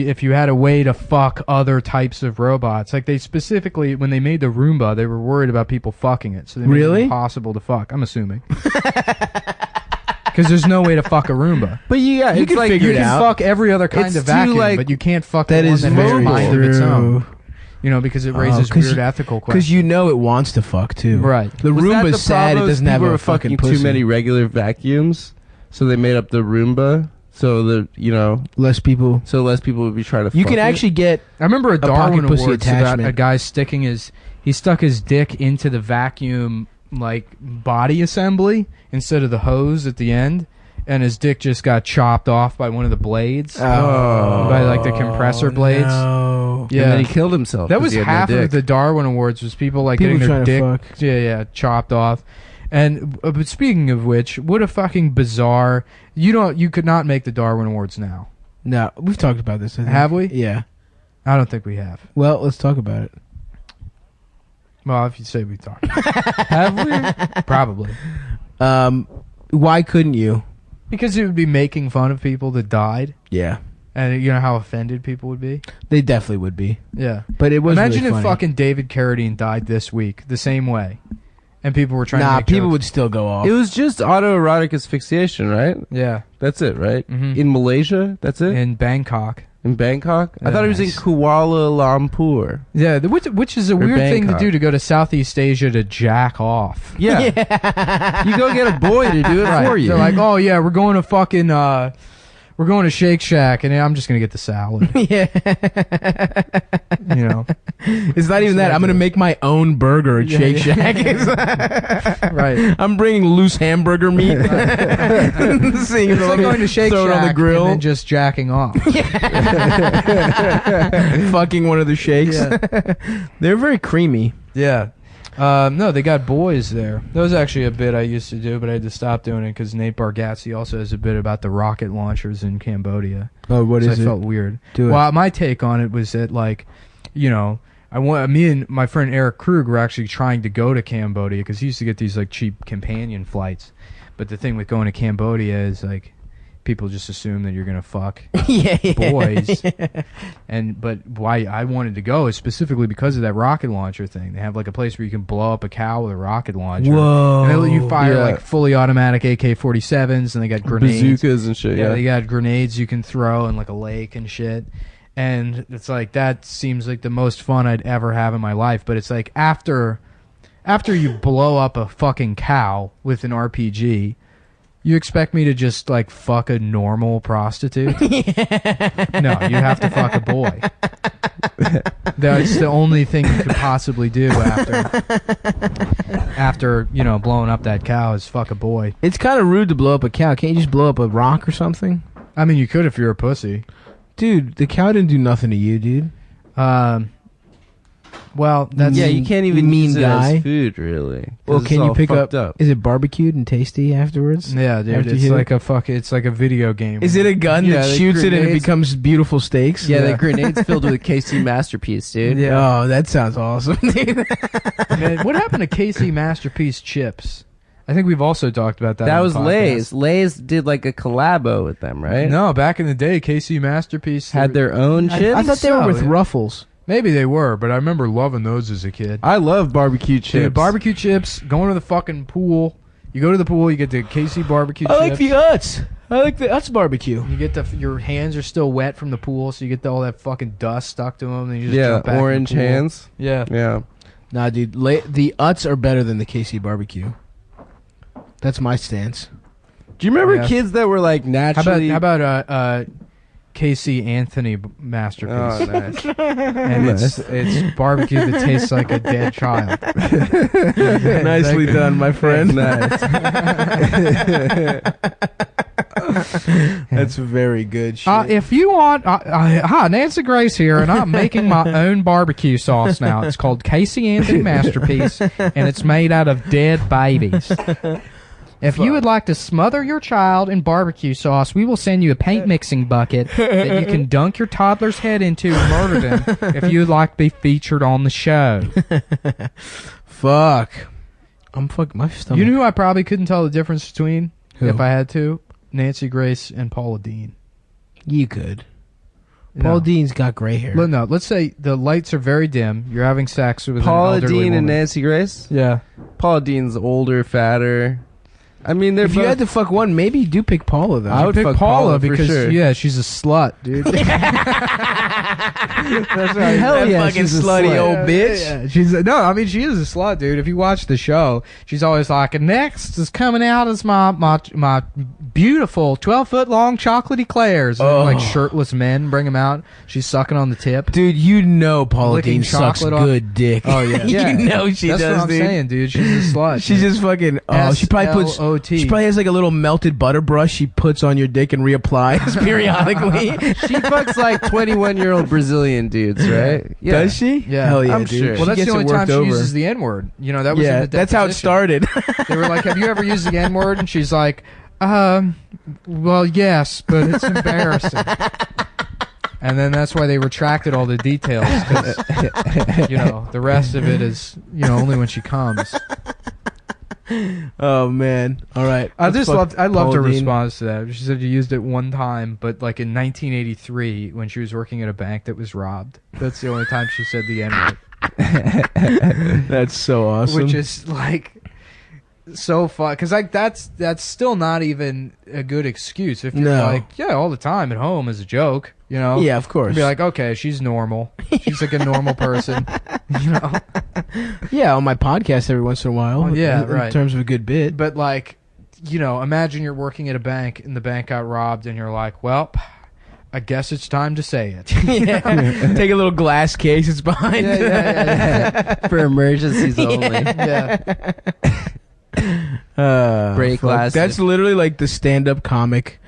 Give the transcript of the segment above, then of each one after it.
if you had a way to fuck other types of robots, like they specifically when they made the Roomba, they were worried about people fucking it, so they made it impossible to fuck. I'm assuming. Because there's no way to fuck a Roomba. But yeah, you can figure it out. You can fuck every other kind of vacuum, but you can't fuck the one that has a mind of its own. You know, because it raises weird ethical questions. Because you know it wants to fuck too. Right. The Roomba's sad. It doesn't have a fucking pussy. Too many regular vacuums, so they made up the Roomba. So less people would be trying to. You can actually get. I remember a Darwin Awards about a guy he stuck his dick into the vacuum like body assembly instead of the hose at the end, and his dick just got chopped off by one of the blades. By like the compressor blades. No. Yeah, and then he killed himself. That was half of the Darwin Awards was people like getting their dick chopped off. And but speaking of which, what a fucking bizarre. You could not make the Darwin Awards now. No, we've talked about this. I think. Have we? Yeah. I don't think we have. Well, let's talk about it. Well, if you say we talked. Have we? Probably. Why couldn't you? Because it would be making fun of people that died. Yeah. And you know how offended people would be? They definitely would be. Yeah. But it was Imagine really if funny. fucking David Carradine died this week the same way. And people were trying to make people jokes. would still go off. It was just autoerotic asphyxiation, right? Yeah. That's it, right? Mm-hmm. In Malaysia? That's it? In Bangkok. In Bangkok? I thought it was in Kuala Lumpur. Yeah, which is a weird thing to do, to go to Southeast Asia to jack off. Yeah. You go get a boy to do it for you. They're like, oh yeah, we're going to fucking... we're going to Shake Shack, and I'm just going to get the salad. Yeah. You know. It's not even that. I'm going to make my own burger at Shake Shack. Right. I'm bringing loose hamburger meat. It's like going to Shake Shack on the grill. and then just jacking off. Fucking one of the shakes. Yeah. They're very creamy. Yeah. No, they got boys there. That was actually a bit I used to do, but I had to stop doing it because Nate Bargatze also has a bit about the rocket launchers in Cambodia. Oh, what is it? I felt weird. Do it. Well, my take on it was that, like, you know, me and my friend Eric Krug were actually trying to go to Cambodia because he used to get these like cheap companion flights. But the thing with going to Cambodia is like people just assume that you're gonna fuck boys. But why I wanted to go is specifically because of that rocket launcher thing. They have like a place where you can blow up a cow with a rocket launcher. Whoa! And they let you fire like fully automatic AK-47s, and they got grenades, bazookas and shit. Yeah, they got grenades you can throw in like a lake and shit. And it's like that seems like the most fun I'd ever have in my life. But it's like after you blow up a fucking cow with an RPG. You expect me to just, like, fuck a normal prostitute? No, you have to fuck a boy. That's the only thing you could possibly do after, you know, blowing up that cow is fuck a boy. It's kind of rude to blow up a cow. Can't you just blow up a rock or something? I mean, you could if you're a pussy. Dude, the cow didn't do nothing to you, dude. Well, that's... Yeah, you can't even mean use it guy. as food, really. Well, can you pick up... up. Is it barbecued and tasty afterwards? Yeah, dude, it's like it's like a video game. Is it a gun that shoots it and it becomes beautiful steaks? Yeah, the grenade's filled with KC Masterpiece, dude. Yeah. Oh, that sounds awesome, dude. Man, what happened to KC Masterpiece chips? I think we've also talked about that. That was Lay's. Lay's did like a collabo with them, right? No, back in the day, KC Masterpiece had their own chips. I thought they were with Ruffles. Maybe they were, but I remember loving those as a kid. I love barbecue chips. Dude, barbecue chips, going to the fucking pool. You go to the pool, you get the KC barbecue chips. I like the Utz. I like the Utz barbecue. You get your hands are still wet from the pool, so you get all that fucking dust stuck to them. And you just jump back orange in the pool. hands. Yeah. Nah, dude, the Utz are better than the KC barbecue. That's my stance. Do you remember kids that were like naturally... How about Casey Anthony Masterpiece? Oh, nice. And it's barbecue that tastes like a dead child. Nicely done, my friend. Nice. That's very good shit. If you want... hi, Nancy Grace here, and I'm making my own barbecue sauce now. It's called Casey Anthony Masterpiece, and it's made out of dead babies. If you would like to smother your child in barbecue sauce, we will send you a paint mixing bucket that you can dunk your toddler's head into and murder them if you would like to be featured on the show. Fuck. I'm fucking my stomach. You know who I probably couldn't tell the difference between if I had to? Nancy Grace and Paula Deen. You could. Paula Deen's got gray hair. No, let's say the lights are very dim. You're having sex with Paula an elderly Deen woman. and Nancy Grace. Yeah. Paula Deen's older, fatter. I mean, they're if you had to fuck one, maybe you do pick Paula though. I would pick fuck Paula for because sure. yeah, she's a slut, dude. That's right. Hell That yeah, fucking she's a slutty slut. old bitch. Yeah, she's I mean, she is a slut, dude. If you watch the show, she's always like, "Next is coming out as my beautiful 12-foot long chocolatey Claire's." And like shirtless men bring them out. She's sucking on the tip. Dude, you know Paula Licking Deen sucks chocolate off- good dick. Oh yeah, You know she That's does, what I'm dude. saying, dude. She's a slut. She just fucking. Oh, she probably puts. SLOT. She probably has like a little melted butter brush she puts on your dick and reapplies periodically. She fucks like 21-year-old Brazilian dudes, right? Yeah. Does she? Yeah. Hell yeah, I'm dude. sure. Well, She that's gets the only it time worked she over. uses the N-word. You know, that was in Yeah, the that's how it deposition. started. They were like, "Have you ever used the N-word?" And she's like, well, yes, but it's embarrassing." And then that's why they retracted all the details, because, the rest of it is, only when she comes. Oh man! All right, I loved her Paula Deen. response to that. She said she used it one time, but like in 1983 when she was working at a bank that was robbed. That's the only time she said the N-word. That's so awesome. Which is like so fun, because like that's still not even a good excuse. If you're like, yeah, all the time at home as a joke, Yeah, of course. You'd be like, okay, she's normal. She's like a normal person, Yeah, on my podcast every once in a while. Well, yeah, in right. terms of a good bit. But like, imagine you're working at a bank and the bank got robbed, and you're like, well, I guess it's time to say it. Yeah. Take a little glass case. It's behind. Yeah. For emergencies only. Yeah. Break fuck. glasses. That's literally like the stand-up comic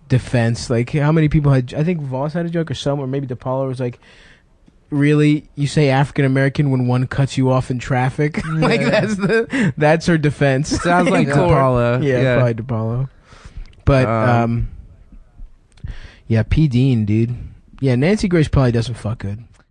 defense. Like, how many people had? I think Voss had a joke, or someone, or maybe DePaulo was like, "Really, you say African American when one cuts you off in traffic?" Like that's her defense. Sounds like In court. DePaulo. Yeah, probably DePaulo. But yeah, P. Dean, dude. Yeah, Nancy Grace probably doesn't fuck good.